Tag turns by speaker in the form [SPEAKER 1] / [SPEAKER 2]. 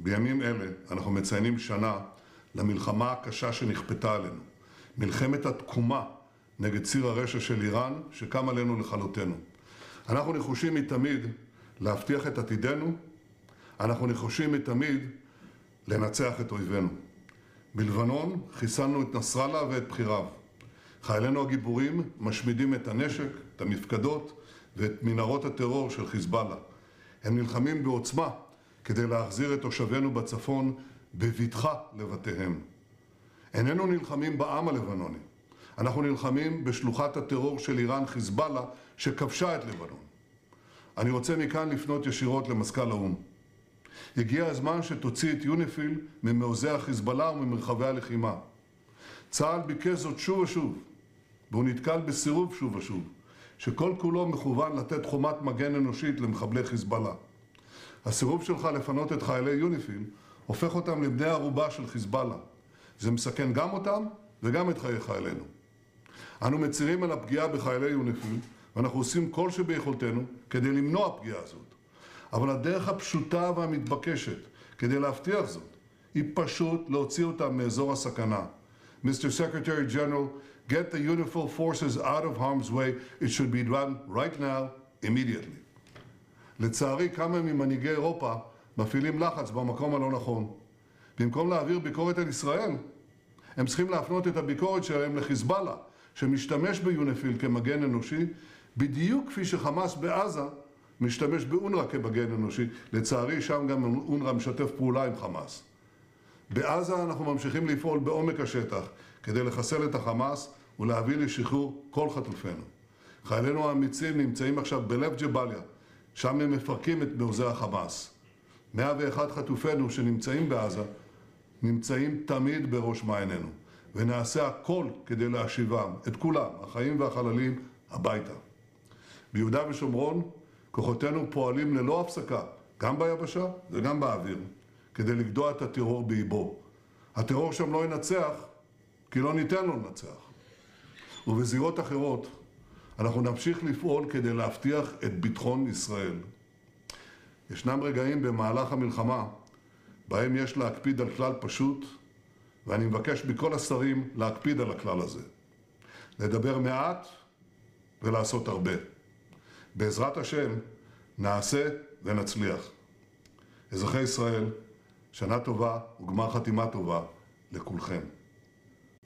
[SPEAKER 1] בימים אלה אנחנו מציינים שנה למלחמה הקשה שנכפתה עלינו. מלחמת התקומה נגד ציר הרשע של איראן שקם עלינו לכלותנו. אנחנו נחושים מתמיד להבטיח את עתידנו, אנחנו נחושים מתמיד לנצח את אויבינו. בלבנון חיסלנו את נסראללה ואת בחיריו. חיילינו הגיבורים משמידים את הנשק, את המפקדות ואת מנהרות הטרור של חיזבאללה. הם נלחמים בעוצמה כדי להחזיר את תושבינו בצפון בבטחה לבתיהם. איננו נלחמים בעם הלבנוני. אנחנו נלחמים בשלוחת הטרור של איראן חיזבאללה שכבשה את לבנון. אני רוצה מכאן לפנות ישירות למזכ"ל האו"ם. הגיע הזמן שתוציא את יוניפיל ממעוזי החיזבאללה וממרחבי הלחימה. צה"ל ביקש זאת שוב ושוב, והוא נתקל בסירוב שוב ושוב, שכל כולו מכוון לתת חומת מגן אנושית למחבלי חיזבאללה. הסירוב שלך לפנות את חיילי יוניפיל הופך אותם לבני ערובה של חיזבאללה. זה מסכן גם אותם וגם את חיי חיילינו. אנו מצירים על הפגיעה בחיילי יוניפיל, ואנחנו עושים כל שביכולתנו כדי למנוע פגיעה זאת. אבל הדרך הפשוטה והמתבקשת כדי להבטיח זאת היא פשוט להוציא אותם מאזור הסכנה. Mr. Secretary General, get the UNIFIL forces out of harm's way. It should be done right now, immediately. לצערי, כמה ממנהיגי אירופה מפעילים לחץ במקום הלא נכון. במקום להעביר ביקורת על ישראל, הם צריכים להפנות את הביקורת שלהם לחיזבאללה, שמשתמש ביוניפיל כמגן אנושי, בדיוק כפי שחמאס בעזה משתמש באונר"א כמגן אנושי. לצערי, שם גם אונר"א משתף פעולה עם חמאס. בעזה אנחנו ממשיכים לפעול בעומק השטח כדי לחסל את החמאס ולהביא לשחרור כל חטופינו. חיילינו האמיצים נמצאים עכשיו בלב ג'באליה, שם הם מפרקים את מעוזי החמאס. 101 חטופינו שנמצאים בעזה נמצאים תמיד בראש מעיינינו, ונעשה הכל כדי להשיבם, את כולם, החיים והחללים, הביתה. ביהודה ושומרון כוחותינו פועלים ללא הפסקה, גם ביבשה וגם באוויר, כדי לגדוע את הטרור באיבו. הטרור שם לא ינצח, כי לא ניתן לו לנצח. ובזירות אחרות, אנחנו נמשיך לפעול כדי להבטיח את ביטחון ישראל. ישנם רגעים במהלך המלחמה, בהם יש להקפיד על כלל פשוט, ואני מבקש מכל השרים להקפיד על הכלל הזה. לדבר מעט ולעשות הרבה. בעזרת השם, נעשה ונצליח. אזרחי ישראל, שנה טובה וגמר חתימה טובה לכולכם.